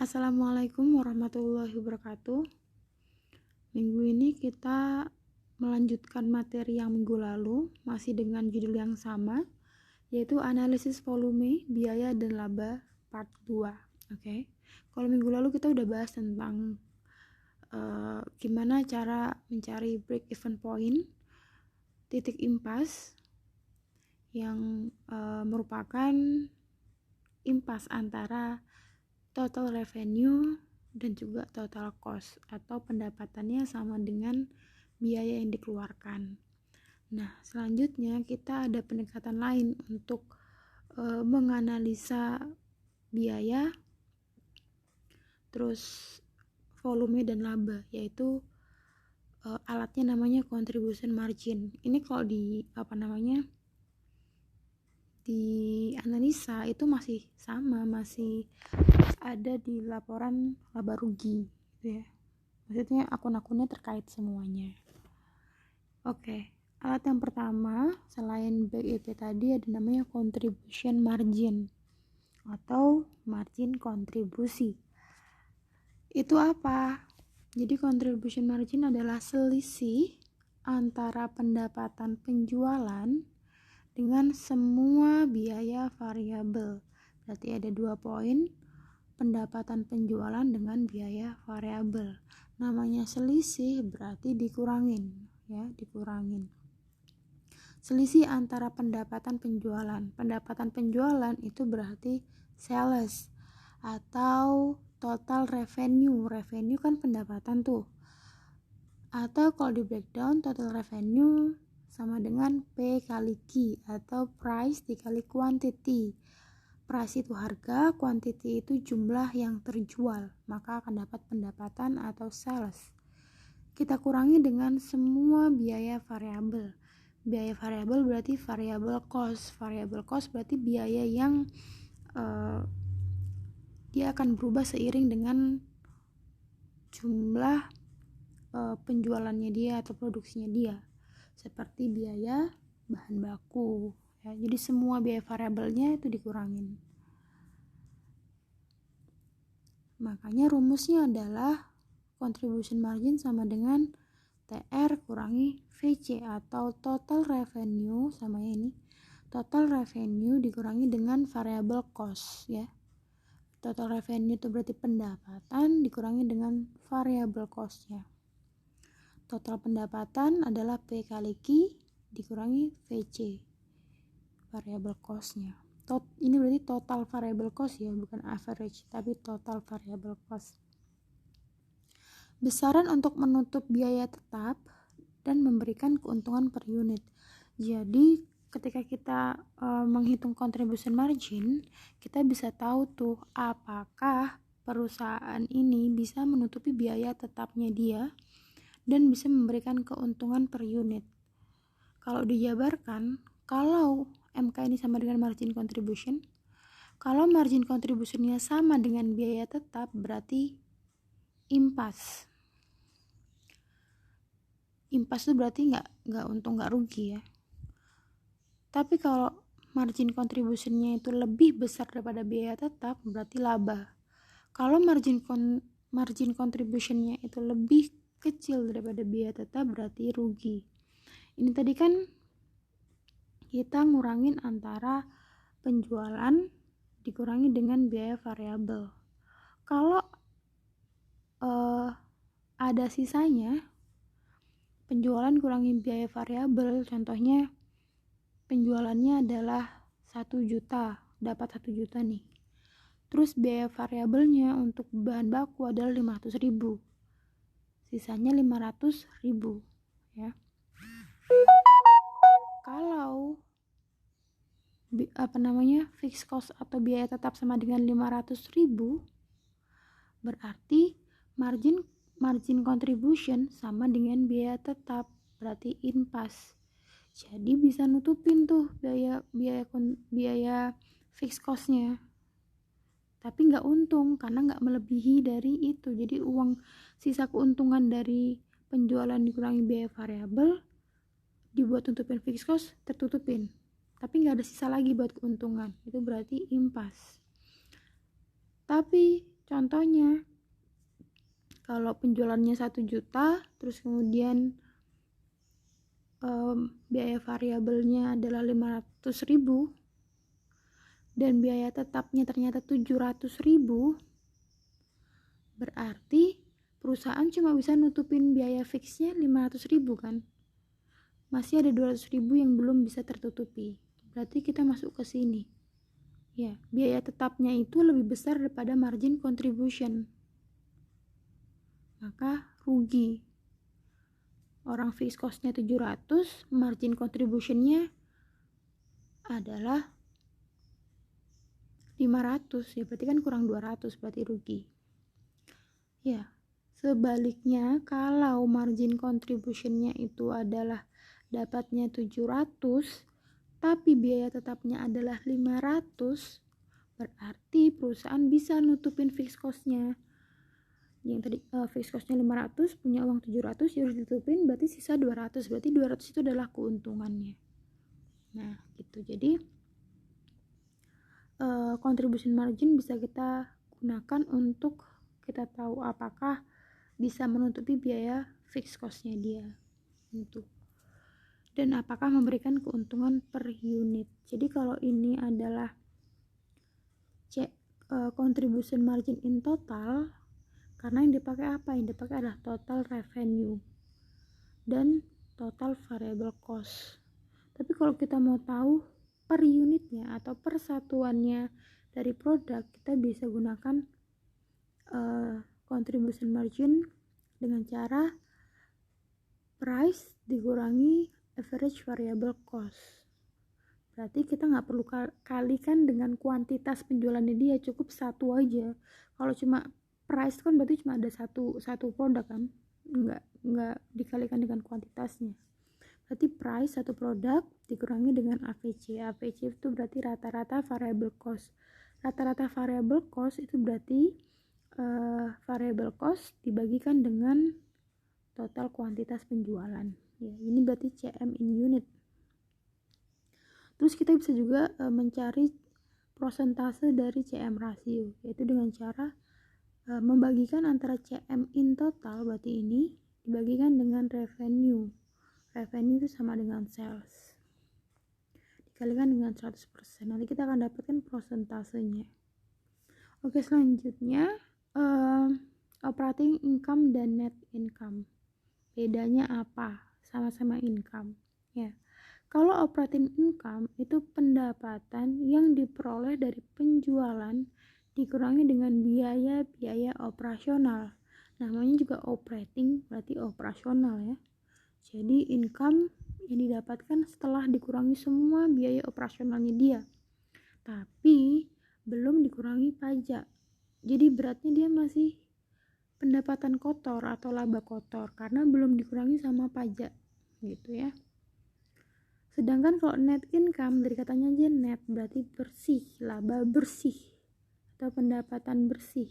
Assalamualaikum warahmatullahi wabarakatuh. Minggu ini kita melanjutkan materi yang minggu lalu, masih dengan judul yang sama, yaitu analisis volume, biaya dan laba part 2. Oke. Kalau minggu lalu kita udah bahas tentang gimana cara mencari break even point, titik impas yang merupakan impas antara total revenue dan juga total cost, atau pendapatannya sama dengan biaya yang dikeluarkan. Nah, selanjutnya kita ada pendekatan lain untuk menganalisa biaya, terus volume dan laba, yaitu alatnya namanya contribution margin. Ini kalau di analisa itu masih sama, masih ada di laporan laba rugi gitu ya. Maksudnya akun-akunnya terkait semuanya. Oke, alat yang pertama selain BIP tadi ada namanya contribution margin atau margin kontribusi. Itu apa? Jadi contribution margin adalah selisih antara pendapatan penjualan dengan semua biaya variabel. Berarti ada 2 poin, pendapatan penjualan dengan biaya variabel. Namanya selisih berarti dikurangin, ya, dikurangin. Selisih antara pendapatan penjualan. Pendapatan penjualan itu berarti sales atau total revenue. Revenue kan pendapatan tuh. Atau kalau di breakdown, total revenue sama dengan P kali Q atau price dikali quantity. Price itu harga, quantity itu jumlah yang terjual, maka akan dapat pendapatan atau sales. Kita kurangi dengan semua biaya variabel. Biaya variabel berarti variable cost. Variable cost berarti biaya yang dia akan berubah seiring dengan jumlah penjualannya dia atau produksinya dia, seperti biaya bahan baku ya. Jadi semua biaya variabelnya itu dikurangin. Makanya rumusnya adalah contribution margin sama dengan TR kurangi VC atau total revenue, sama ini total revenue dikurangi dengan variable cost ya. Total revenue itu berarti pendapatan dikurangi dengan variable cost-nya. Total pendapatan adalah P kali Q dikurangi VC, variable cost-nya. Ini berarti total variable cost ya, bukan average, tapi total variable cost. Besaran untuk menutup biaya tetap dan memberikan keuntungan per unit. Jadi ketika kita menghitung contribution margin, kita bisa tahu tuh apakah perusahaan ini bisa menutupi biaya tetapnya dia dan bisa memberikan keuntungan per unit. Kalau dijabarkan, kalau MK ini sama dengan margin contribution, kalau margin contributionnya sama dengan biaya tetap, berarti impas. Impas itu berarti nggak untung, nggak rugi ya. Tapi kalau margin contributionnya itu lebih besar daripada biaya tetap, berarti laba. Kalau margin contributionnya itu lebih kecil daripada biaya tetap, berarti rugi. Ini tadi kan kita ngurangin antara penjualan dikurangi dengan biaya variabel. Kalau ada sisanya, penjualan kurangi biaya variabel, contohnya penjualannya adalah 1 juta, dapat 1 juta nih. Terus biaya variabelnya untuk bahan baku adalah 500.000. Sisanya 500.000 ya. Kalau fixed cost atau biaya tetap sama dengan 500.000, berarti margin contribution sama dengan biaya tetap, berarti impas. Jadi bisa nutupin tuh biaya fixed cost-nya. Tapi nggak untung karena nggak melebihi dari itu. Jadi uang sisa keuntungan dari penjualan dikurangi biaya variabel dibuat nutupin fixed cost, tertutupin. Tapi nggak ada sisa lagi buat keuntungan. Itu berarti impas. Tapi Contohnya, kalau penjualannya 1 juta, terus kemudian biaya variabelnya adalah 500.000 dan biaya tetapnya ternyata 700.000, berarti perusahaan cuma bisa nutupin biaya fixnya 500.000 kan, masih ada 200.000 yang belum bisa tertutupi. Berarti kita masuk ke sini ya, biaya tetapnya itu lebih besar daripada margin contribution, maka rugi. Orang fixed cost-nya 700, margin contribution-nya adalah 500, ya berarti kan kurang 200, berarti rugi. Ya, sebaliknya kalau margin contribution-nya itu adalah dapatnya 700, tapi biaya tetapnya adalah 500, berarti perusahaan bisa nutupin fixed cost-nya. Yang tadi fixed cost-nya 500, punya uang 700, ya harus ditutupin, berarti sisa 200, berarti 200 itu adalah keuntungannya. Nah gitu, jadi contribution margin bisa kita gunakan untuk kita tahu apakah bisa menutupi biaya fixed cost-nya dia gitu, dan apakah memberikan keuntungan per unit. Jadi kalau ini adalah contribution margin in total, karena yang dipakai apa? Yang dipakai adalah total revenue dan total variable cost. Tapi kalau kita mau tahu per unitnya atau per satuannya dari produk, kita bisa gunakan contribution margin dengan cara price dikurangi average variable cost. Berarti kita nggak perlu kalikan dengan kuantitas penjualannya dia, cukup satu aja. Kalau cuma price kan berarti cuma ada satu produk kan, nggak dikalikan dengan kuantitasnya. Berarti price satu produk dikurangi dengan AVC. AVC itu berarti rata-rata variable cost. Rata-rata variable cost itu berarti variable cost dibagikan dengan total kuantitas penjualan. Ya, ini berarti CM in unit. Terus kita bisa juga mencari prosentase dari CM ratio, yaitu dengan cara membagikan antara CM in total, berarti ini dibagikan dengan revenue. Revenue itu sama dengan sales, dikalikan dengan 100%. Nanti kita akan dapatkan prosentasenya. Oke, selanjutnya operating income dan net income. Bedanya apa? Sama-sama income ya. Kalau operating income itu pendapatan yang diperoleh dari penjualan dikurangi dengan biaya-biaya operasional. Namanya juga operating, berarti operasional ya. Jadi income yang didapatkan setelah dikurangi semua biaya operasionalnya dia, tapi belum dikurangi pajak. Jadi beratnya dia masih pendapatan kotor atau laba kotor karena belum dikurangi sama pajak gitu ya. Sedangkan kalau net income, dari katanya aja net, berarti bersih, laba bersih atau pendapatan bersih.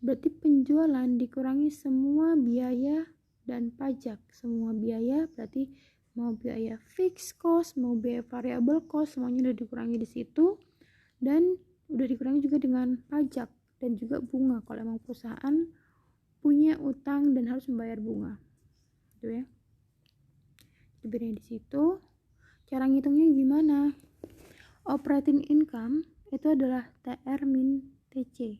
Berarti penjualan dikurangi semua biaya dan pajak. Semua biaya berarti mau biaya fixed cost, mau biaya variable cost, semuanya udah dikurangi di situ, dan udah dikurangi juga dengan pajak dan juga bunga kalau emang perusahaan punya utang dan harus membayar bunga. Gitu ya. Diberi di situ. Cara ngitungnya gimana? Operating income itu adalah TR min TC.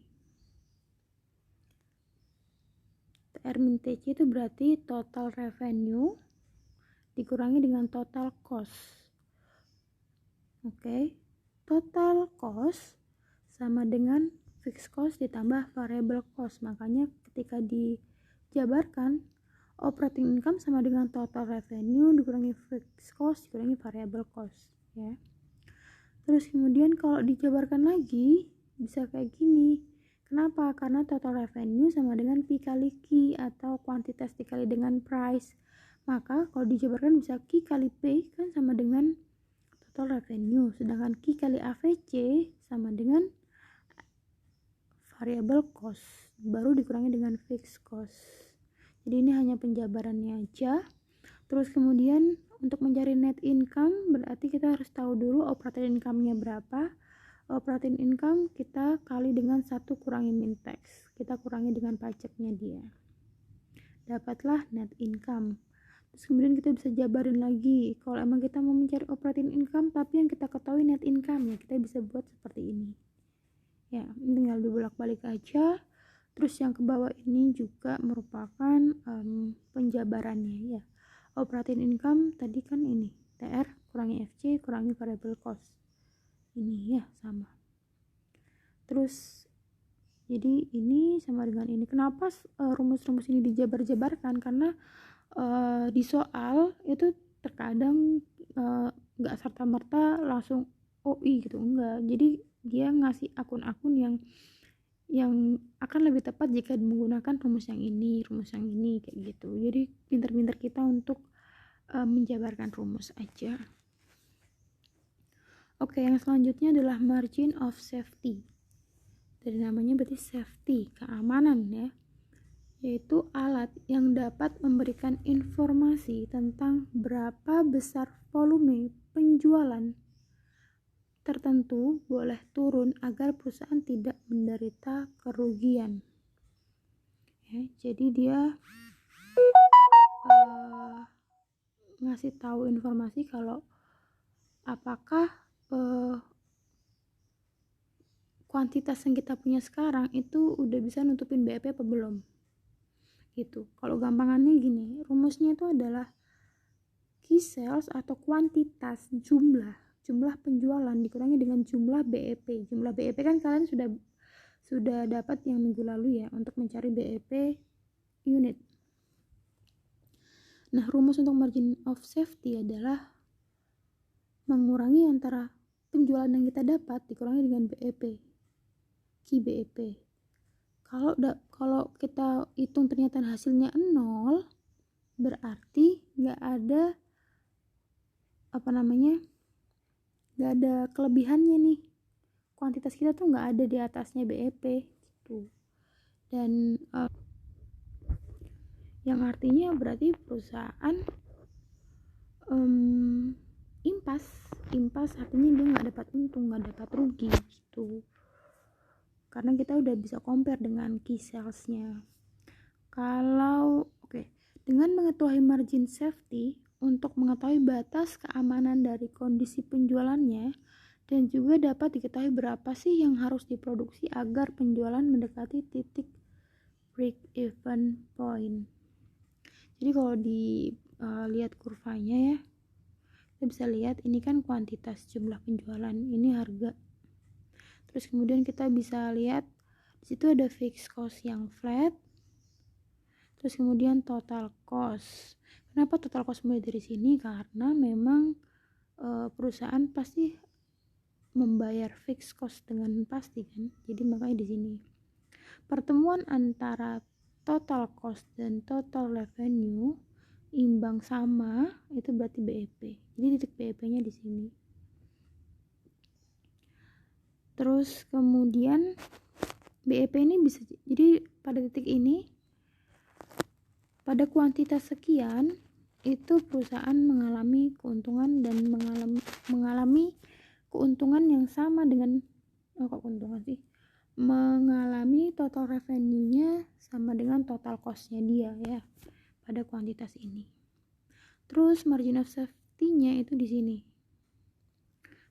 TR min TC itu berarti total revenue dikurangi dengan total cost. Oke. Total cost sama dengan fixed cost ditambah variable cost. Makanya ketika dijabarkan, operating income sama dengan total revenue dikurangi fixed cost dikurangi variable cost ya. Terus kemudian kalau dijabarkan lagi bisa kayak gini. Kenapa? Karena total revenue sama dengan P kali Q atau kuantitas dikali dengan price. Maka kalau dijabarkan bisa Q kali P kan sama dengan total revenue, sedangkan Q kali AVC sama dengan variable cost baru dikurangi dengan fixed cost. Jadi ini hanya penjabarannya aja. Terus kemudian untuk mencari net income berarti kita harus tahu dulu operating income-nya berapa, Operating income kita kali dengan 1 kurangi min tax, kita kurangi dengan pajaknya dia, dapatlah net income. Terus kemudian kita bisa jabarin lagi, kalau emang kita mau mencari operating income tapi yang kita ketahui net income, ya kita bisa buat seperti ini ya, tinggal dibolak-balik aja. Terus yang ke bawah ini juga merupakan penjabarannya ya. Operating income tadi kan ini TR kurangi FC kurangi variable cost, ini ya sama. Terus jadi ini sama dengan ini. Kenapa rumus-rumus ini dijabar-jabarkan? Karena di soal itu terkadang nggak serta-merta langsung OI gitu, enggak. Jadi dia ngasih akun-akun yang akan lebih tepat jika menggunakan rumus yang ini kayak gitu. Jadi pinter-pinter kita untuk menjabarkan rumus aja. Oke, yang selanjutnya adalah margin of safety. Dari namanya berarti safety, keamanan ya, yaitu alat yang dapat memberikan informasi tentang berapa besar volume penjualan tertentu boleh turun agar perusahaan tidak menderita kerugian ya. Jadi dia ngasih tahu informasi kalau apakah kuantitas yang kita punya sekarang itu udah bisa nutupin BEP apa belum gitu. Kalau gampangannya gini, rumusnya itu adalah key sales atau kuantitas jumlah penjualan dikurangi dengan jumlah BEP. Jumlah BEP kan kalian sudah dapat yang minggu lalu ya, untuk mencari BEP unit. Nah, rumus untuk margin of safety adalah mengurangi antara penjualan yang kita dapat dikurangi dengan BEP, key BEP. Kalau kita hitung ternyata hasilnya 0, berarti nggak ada nggak ada kelebihannya nih, kuantitas kita tuh nggak ada di atasnya BEP gitu. Dan yang artinya berarti perusahaan impas artinya dia nggak dapat untung, nggak dapat rugi gitu, karena kita udah bisa compare dengan key salesnya. Dengan mengetahui margin safety untuk mengetahui batas keamanan dari kondisi penjualannya, dan juga dapat diketahui berapa sih yang harus diproduksi agar penjualan mendekati titik break even point. Jadi kalau lihat kurvanya ya, kita bisa lihat ini kan kuantitas jumlah penjualan, ini harga. Terus kemudian kita bisa lihat di situ ada fixed cost yang flat, terus kemudian total cost. Kenapa total cost mulai dari sini? Karena memang perusahaan pasti membayar fixed cost dengan pasti kan, jadi makanya di sini pertemuan antara total cost dan total revenue imbang sama, itu berarti BEP. Jadi titik BEP nya di sini. Terus kemudian BEP ini bisa, jadi pada titik ini pada kuantitas sekian itu perusahaan mengalami keuntungan dan mengalami keuntungan yang sama dengan mengalami total revenue-nya sama dengan total cost-nya dia ya pada kuantitas ini. Terus margin of safety-nya itu di sini.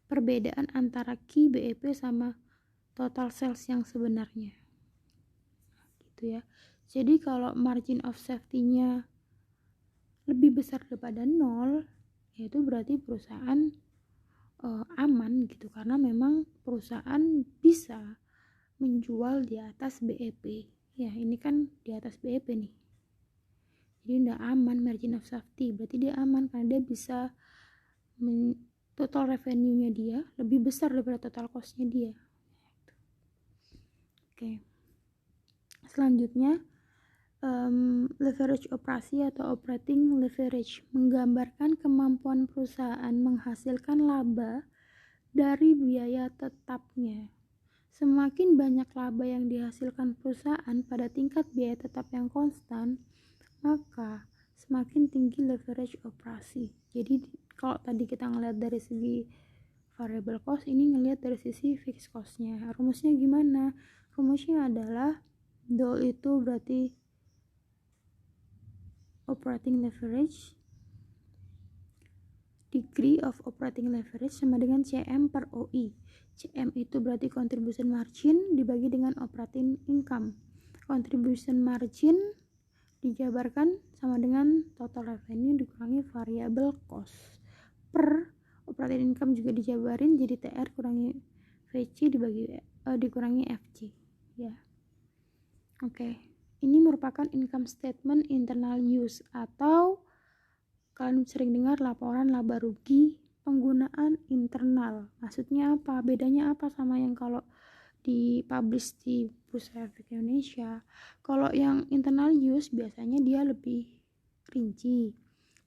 Perbedaan antara key BEP sama total sales yang sebenarnya. Gitu ya. Jadi kalau margin of safety-nya lebih besar daripada 0, yaitu berarti perusahaan aman gitu, karena memang perusahaan bisa menjual di atas BEP. Ya, ini kan di atas BEP nih. Jadi udah aman margin of safety, berarti dia aman karena dia bisa total revenue-nya dia lebih besar daripada total cost-nya dia. Oke. Selanjutnya leverage operasi atau operating leverage menggambarkan kemampuan perusahaan menghasilkan laba dari biaya tetapnya. Semakin banyak laba yang dihasilkan perusahaan pada tingkat biaya tetap yang konstan, maka semakin tinggi leverage operasi. Jadi kalau tadi kita ngeliat dari segi variable cost ini ngelihat dari sisi fixed cost-nya. Rumusnya gimana? Rumusnya adalah DOL itu berarti operating leverage, degree of operating leverage sama dengan CM per OI. CM itu berarti contribution margin dibagi dengan operating income. Contribution margin dijabarkan sama dengan total revenue dikurangi variable cost per operating income juga dijabarin jadi TR kurangi VC dikurangi FC ya. Oke. Ini merupakan income statement internal use atau kalian sering dengar laporan laba rugi penggunaan internal. Maksudnya apa? Bedanya apa sama yang kalau dipublish di Bursa Efek Indonesia? Kalau yang internal use biasanya dia lebih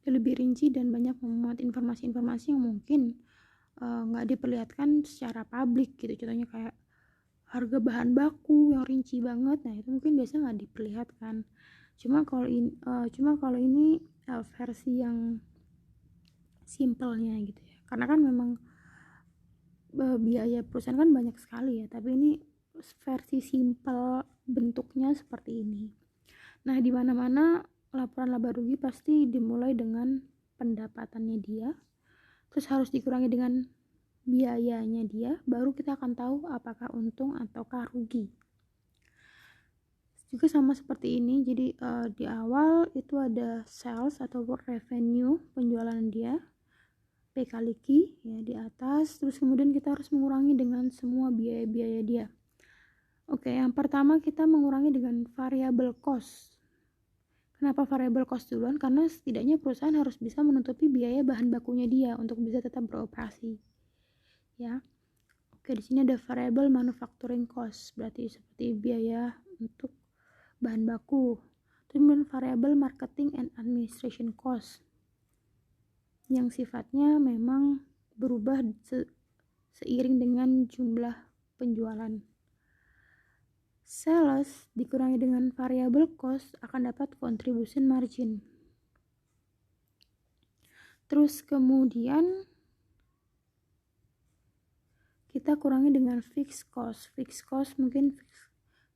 rinci dan banyak memuat informasi-informasi yang mungkin nggak diperlihatkan secara publik gitu. Contohnya kayak harga bahan baku yang rinci banget, nah itu mungkin biasanya nggak diperlihatkan. Cuma kalau ini versi yang simpelnya gitu ya, karena kan memang biaya perusahaan kan banyak sekali ya, tapi ini versi simpel bentuknya seperti ini. Nah, di mana-mana laporan laba rugi pasti dimulai dengan pendapatannya dia, terus harus dikurangi dengan biayanya dia, baru kita akan tahu apakah untung ataukah rugi. Juga sama seperti ini, jadi di awal itu ada sales atau revenue penjualan dia, P kali Q ya di atas, terus kemudian kita harus mengurangi dengan semua biaya-biaya dia. Oke, yang pertama kita mengurangi dengan variable cost. Kenapa variable cost duluan? Karena setidaknya perusahaan harus bisa menutupi biaya bahan bakunya dia untuk bisa tetap beroperasi. Ya. Oke, di sini ada variable manufacturing cost, berarti seperti biaya untuk bahan baku. Kemudian variable marketing and administration cost yang sifatnya memang berubah seiring dengan jumlah penjualan. Sales dikurangi dengan variable cost akan dapat contribution margin. Terus kemudian kita kurangi dengan fixed cost. Fixed cost mungkin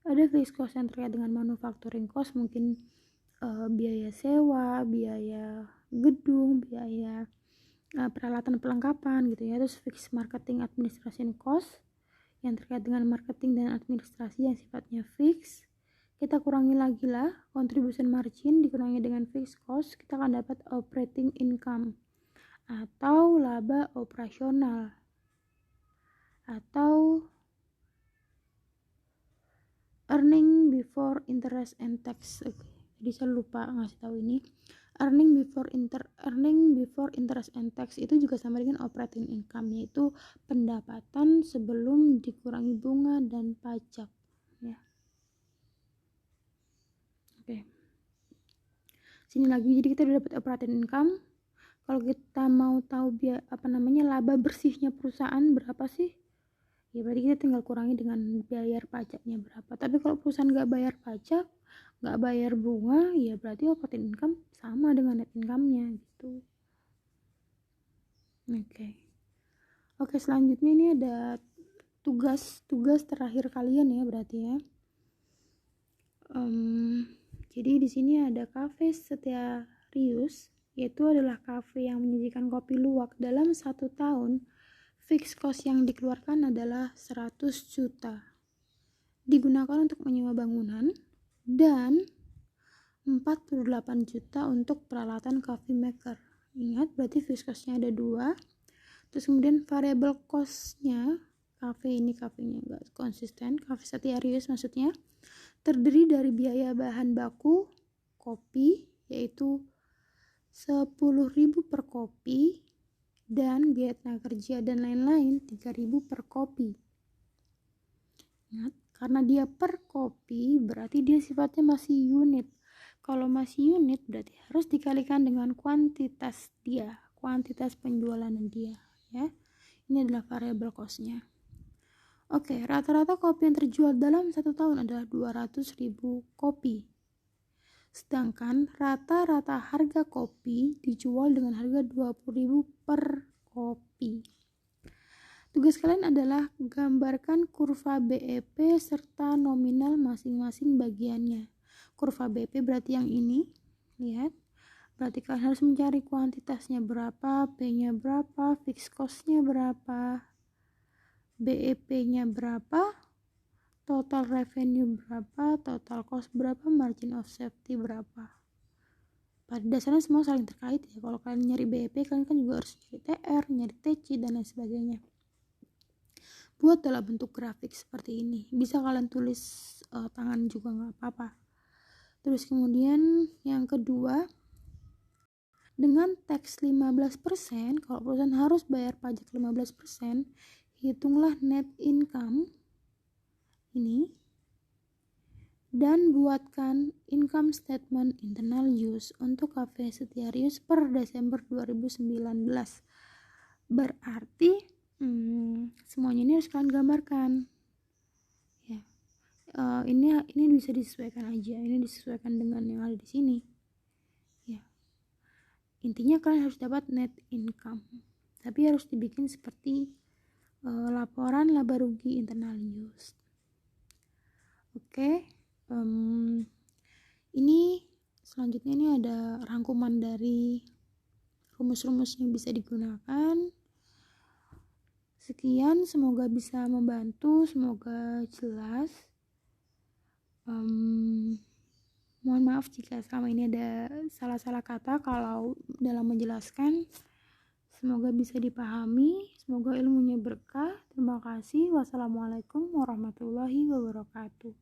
ada fixed cost yang terkait dengan manufacturing cost, mungkin biaya sewa, biaya gedung, biaya peralatan pelengkapan gitu ya. Terus fixed marketing administration cost yang terkait dengan marketing dan administrasi yang sifatnya fix. Kita kurangi lagi lah contribution margin dikurangi dengan fixed cost, kita akan dapat operating income atau laba operasional atau earning before interest and tax. Jadi saya lupa ngasih tahu ini. Earning before interest and tax itu juga sama dengan operating income, yaitu pendapatan sebelum dikurangi bunga dan pajak ya. Oke. Sini lagi, jadi kita udah dapat operating income. Kalau kita mau tahu laba bersihnya perusahaan berapa sih? Ya berarti kita tinggal kurangi dengan bayar pajaknya berapa. Tapi kalau perusahaan nggak bayar pajak, nggak bayar bunga, ya berarti operating income sama dengan net income-nya gitu. Oke, selanjutnya ini ada tugas terakhir kalian ya berarti ya. Jadi di sini ada Cafe Setiarius, yaitu adalah kafe yang menyajikan kopi luwak. Dalam 1 tahun fixed cost yang dikeluarkan adalah 100 juta. Digunakan untuk menyewa bangunan dan 48 juta untuk peralatan coffee maker. Ingat, berarti fixed cost-nya ada 2. Terus kemudian variable cost-nya, kafenya enggak konsisten, Cafe Setiarius maksudnya, terdiri dari biaya bahan baku kopi, yaitu 10.000 per kopi, dan biaya tenaga kerja dan lain-lain 3.000 per kopi. Ingat, karena dia per kopi berarti dia sifatnya masih unit. Kalau masih unit berarti harus dikalikan dengan kuantitas dia, kuantitas penjualan dia ya. Ini adalah variable cost-nya. Oke, rata-rata kopi yang terjual dalam 1 tahun adalah 200.000 kopi. Sedangkan rata-rata harga kopi dijual dengan harga 20.000 per kopi. Tugas kalian adalah gambarkan kurva BEP serta nominal masing-masing bagiannya. Kurva BEP berarti yang ini, lihat. Berarti kalian harus mencari kuantitasnya berapa, P-nya berapa, fixed cost-nya berapa, BEP-nya berapa, total revenue berapa, total cost berapa, margin of safety berapa. Pada dasarnya semua saling terkait ya. Kalau kalian nyari BEP, kalian kan juga harus nyari TR, nyari TC, dan lain sebagainya. Buat dalam bentuk grafik seperti ini. Bisa kalian tulis tangan juga nggak apa-apa. Terus kemudian yang kedua, dengan tax 15%, kalau perusahaan harus bayar pajak 15%, hitunglah net income ini dan buatkan income statement internal use untuk Cafe Setiarius per Desember 2019. Berarti semuanya ini harus kalian gambarkan ya. Ini bisa disesuaikan aja, ini disesuaikan dengan yang ada di sini ya. Intinya kalian harus dapat net income, tapi harus dibikin seperti laporan laba rugi internal use. Oke. Ini selanjutnya ini ada rangkuman dari rumus-rumus yang bisa digunakan. Sekian, semoga bisa membantu, semoga jelas. Mohon maaf jika selama ini ada salah-salah kata kalau dalam menjelaskan. Semoga bisa dipahami, semoga ilmunya berkah. Terima kasih. Wassalamualaikum warahmatullahi wabarakatuh.